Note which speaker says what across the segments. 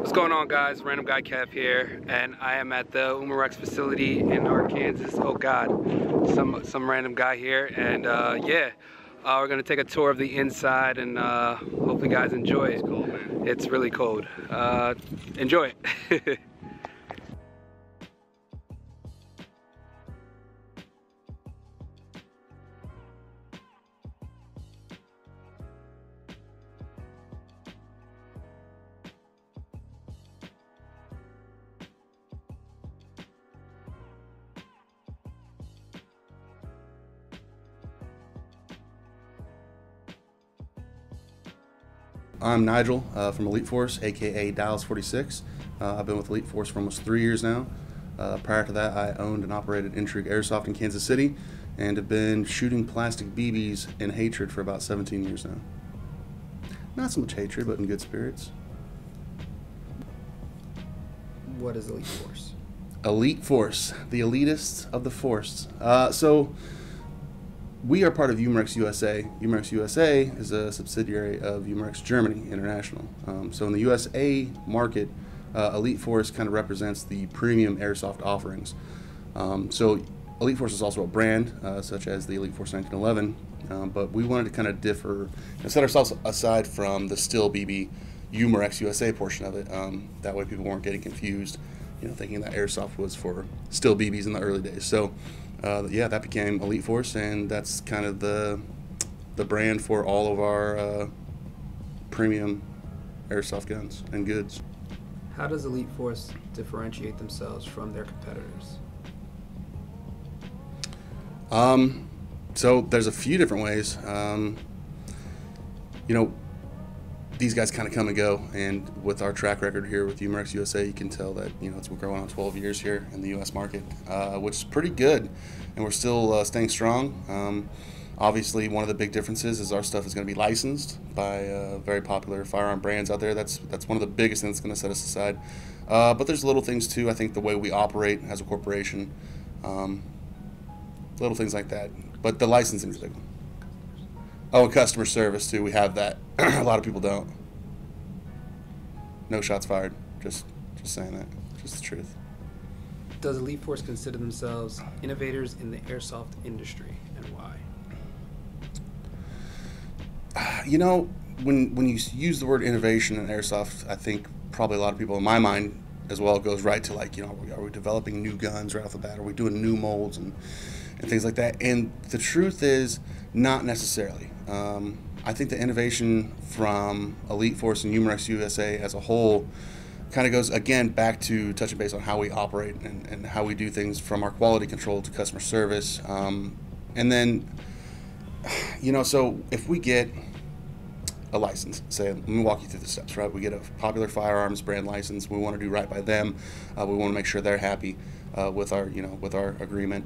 Speaker 1: What's going on, guys? RandomGuyKev here, and I am at the Umarex facility in Arkansas. Oh God, some random guy here, and we're gonna take a tour of the inside, and hopefully, you guys enjoy it.
Speaker 2: It's cold, man.
Speaker 1: It's really cold. Enjoy it.
Speaker 3: I'm Nigel from Elite Force, aka Dallas 46. I've been with Elite Force for almost 3 years now. Prior to that, I owned and operated Intrigue Airsoft in Kansas City and have been shooting plastic BBs in hatred for about 17 years now. Not so much hatred, but in good spirits.
Speaker 4: What is Elite Force?
Speaker 3: Elite Force, the elitists of the force. So we are part of Umarex USA. Umarex USA is a subsidiary of Umarex Germany International. So in the USA market, Elite Force kind of represents the premium airsoft offerings. So Elite Force is also a brand, such as the Elite Force 1911, but we wanted to kind of differ and set ourselves aside from the still BB Umarex USA portion of it. That way people weren't getting confused, thinking that airsoft was for still BBs in the early days. So that became Elite Force, and that's kind of the brand for all of our premium airsoft guns and goods.
Speaker 4: How does Elite Force differentiate themselves from their competitors?
Speaker 3: So there's a few different ways. These guys kind of come and go, and with our track record here with Umarex USA, you can tell that it's been going on 12 years here in the U.S. market, which is pretty good, and we're still staying strong. Obviously, one of the big differences is our stuff is going to be licensed by very popular firearm brands out there. That's one of the biggest things that's going to set us aside. But there's little things too. I think the way we operate as a corporation, little things like that. But the licensing is a big one. Oh, and customer service too. We have that. A lot of people don't. No shots fired. Just saying that. Just the truth.
Speaker 4: Does Elite Force consider themselves innovators in the airsoft industry, and why?
Speaker 3: When you use the word innovation in airsoft, I think probably a lot of people in my mind as well goes right to are we developing new guns right off the bat? Are we doing new molds and things like that? And the truth is, not necessarily. I think the innovation from Elite Force and Umarex USA as a whole kind of goes, again, back to touching base on how we operate and how we do things, from our quality control to customer service. And then, so if we get a license, say, let me walk you through the steps, right? We get a popular firearms brand license. We want to do right by them. We want to make sure they're happy with our agreement.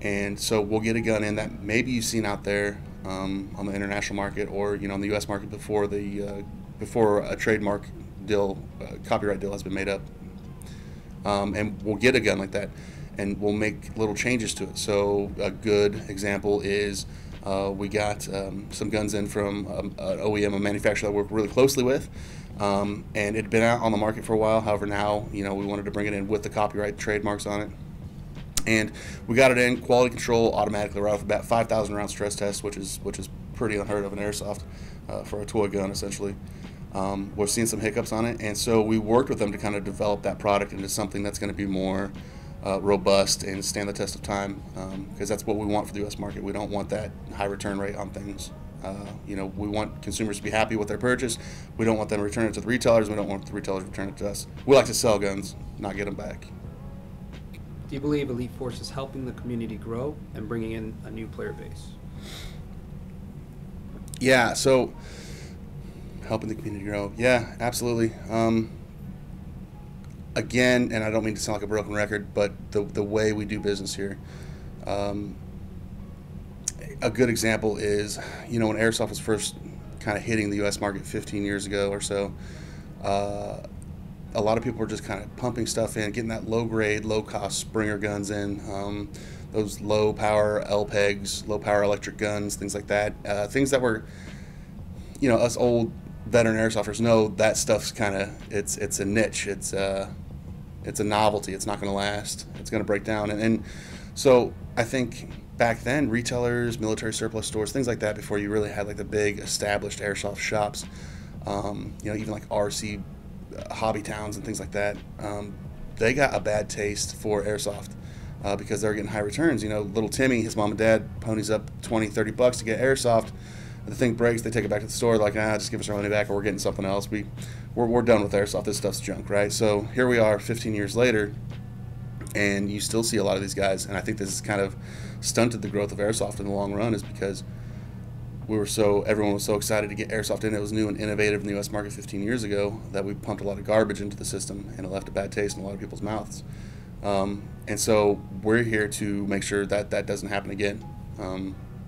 Speaker 3: And so we'll get a gun in that maybe you've seen out there on the international market, or in the U.S. market before a trademark deal, copyright deal has been made up. And we'll get a gun like that, and we'll make little changes to it. So a good example is we got some guns in from an OEM, a manufacturer that we work really closely with, and it had been out on the market for a while. However, now we wanted to bring it in with the copyright trademarks on it. And we got it in, quality control automatically right off the bat, 5,000 round stress test, which is pretty unheard of in airsoft for a toy gun, essentially. We're seeing some hiccups on it, and so we worked with them to kind of develop that product into something that's going to be more robust and stand the test of time, because that's what we want for the U.S. market. We don't want that high return rate on things. We want consumers to be happy with their purchase. We don't want them to return it to the retailers. We don't want the retailers to return it to us. We like to sell guns, not get them back.
Speaker 4: Do you believe Elite Force is helping the community grow and bringing in a new player base?
Speaker 3: Yeah, so helping the community grow. Yeah, absolutely. Again, and I don't mean to sound like a broken record, but the way we do business here, a good example is, when airsoft was first kind of hitting the U.S. market 15 years ago or so, a lot of people were just kind of pumping stuff in, getting that low-grade, low-cost Springer guns in, those low-power LPEGs, low-power electric guns, things like that. Things that were, us old veteran airsofters know that stuff's kind of, it's a niche. It's a novelty. It's not going to last. It's going to break down. And so I think back then, retailers, military surplus stores, things like that, before you really had like the big established airsoft shops, even like RC hobby towns and things like that, they got a bad taste for airsoft because they're getting high returns. Little Timmy, his mom and dad ponies up $20-30 to get airsoft. The thing breaks, they take it back to the store, like, just give us our money back or we're getting something else. We're done with airsoft. This stuff's junk, right? So here we are 15 years later, and you still see a lot of these guys, and I think this has kind of stunted the growth of airsoft in the long run, is because everyone was so excited to get airsoft in. It was new and innovative in the U.S. market 15 years ago that we pumped a lot of garbage into the system, and it left a bad taste in a lot of people's mouths. And so we're here to make sure that that doesn't happen again.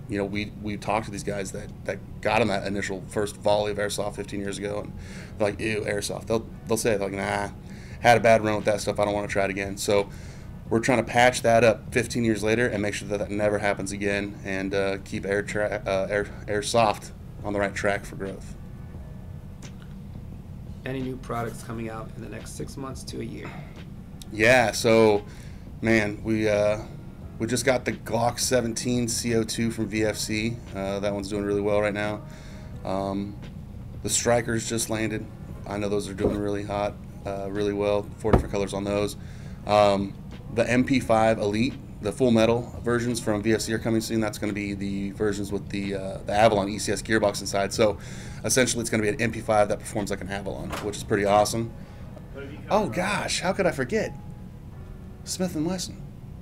Speaker 3: We talked to these guys that got them that initial first volley of airsoft 15 years ago, and they're like, ew, airsoft. They'll say it like, nah, had a bad run with that stuff. I don't want to try it again. So we're trying to patch that up 15 years later and make sure that never happens again, and keep airsoft on the right track for growth.
Speaker 4: Any new products coming out in the next 6 months to a year? Yeah,
Speaker 3: so, man, we just got the Glock 17 CO2 from VFC. That one's doing really well right now. The Strikers just landed. I know those are doing really hot, really well. 4 different colors on those. The MP5 Elite, the full metal versions from VFC are coming soon. That's going to be the versions with the Avalon ECS gearbox inside. So essentially it's going to be an MP5 that performs like an Avalon, which is pretty awesome. Oh gosh, how could I forget? Smith & Wesson.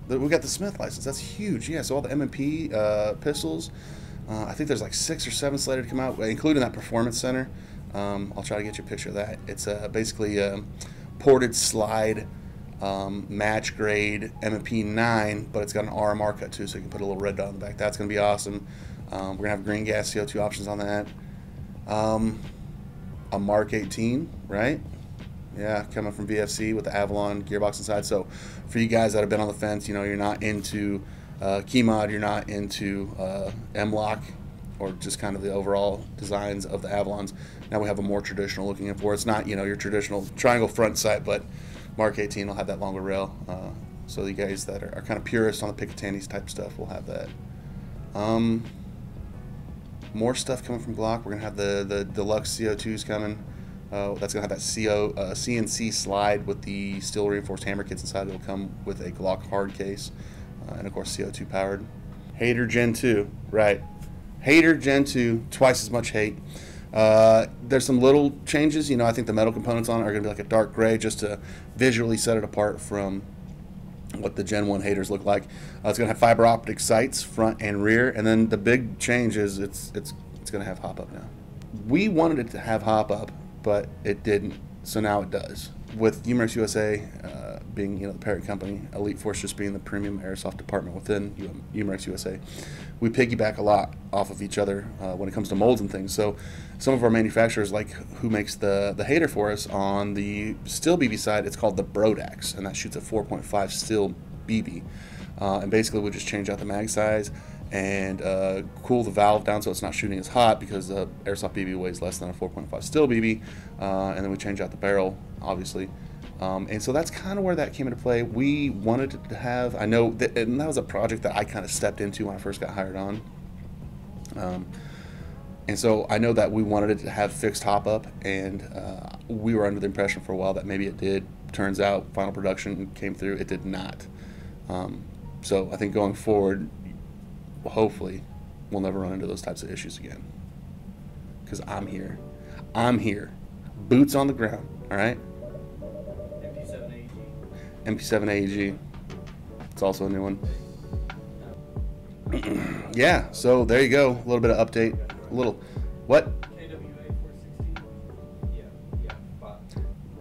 Speaker 3: We got the Smith license. That's huge. Yeah, so all the M&P pistols, I think there's like 6 or 7 slated to come out, including that Performance Center. I'll try to get you a picture of that. It's basically a ported slide match grade M&P 9, but it's got an RMR cut too, so you can put a little red dot on the back. That's going to be awesome. We're going to have green gas CO2 options on that. A Mark 18, right? Yeah, coming from VFC with the Avalon gearbox inside. So for you guys that have been on the fence, you're not into key mod, you're not into M-Lock, or just kind of the overall designs of the Avalons. Now we have a more traditional looking for. It's not, your traditional triangle front sight, but Mark 18 will have that longer rail. So you guys that are kind of purists on the Picatinny's type stuff will have that. More stuff coming from Glock. We're going to have the Deluxe CO2s coming. That's going to have that CNC slide with the steel reinforced hammer kits inside. It'll come with a Glock hard case, and of course CO2 powered. Hater Gen 2, right. Hater Gen 2, twice as much hate. There's some little changes. I think the metal components on it are going to be like a dark gray, just to visually set it apart from what the Gen 1 haters look like. It's going to have fiber optic sights front and rear, and then the big change is it's going to have hop up now. We wanted it to have hop up, but it didn't, so now it does. With Umarex USA being the parent company, Elite Force just being the premium airsoft department within Umarex USA, we piggyback a lot off of each other when it comes to molds and things. So some of our manufacturers, like who makes the hater for us on the steel BB side, it's called the Brodax, and that shoots a 4.5 steel BB. And basically we just change out the mag size and cool the valve down so it's not shooting as hot, because the airsoft BB weighs less than a 4.5 steel BB, and then we change out the barrel, obviously. And so that's kind of where that came into play. We wanted to have, and that was a project that I kind of stepped into when I first got hired on. And so I know that we wanted it to have fixed hop up, and we were under the impression for a while that maybe it did. Turns out final production came through, it did not. So I think going forward, hopefully we'll never run into those types of issues again, because I'm here, boots on the ground. All right. MP7 AEG, it's also a new one. Yeah, so there you go, a little bit of update, what?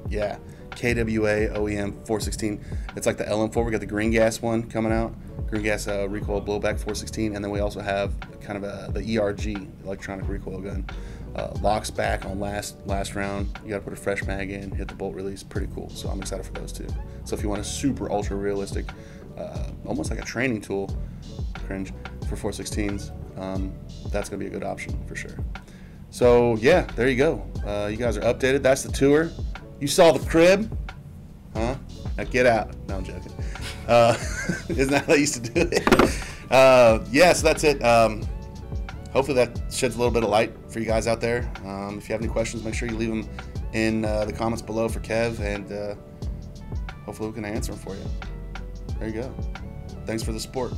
Speaker 3: Yeah, KWA OEM 416. It's like the LM4. We got the green gas one coming out, green gas recoil blowback 416, and then we also have kind of the ERG, electronic recoil gun. Locks back on last round. You got to put a fresh mag in, hit the bolt release. Pretty cool. So I'm excited for those two. So if you want a super ultra realistic, almost like a training tool, cringe, for 416s, that's gonna be a good option for sure. So yeah, there you go. You guys are updated. That's the tour. You saw the crib, huh? Now get out. No, I'm joking. Isn't that how I used to do it? Yeah, so that's it. Hopefully that sheds a little bit of light for you guys out there. If you have any questions, make sure you leave them in the comments below for Kev, and hopefully we can answer them for you. There you go. Thanks for the support.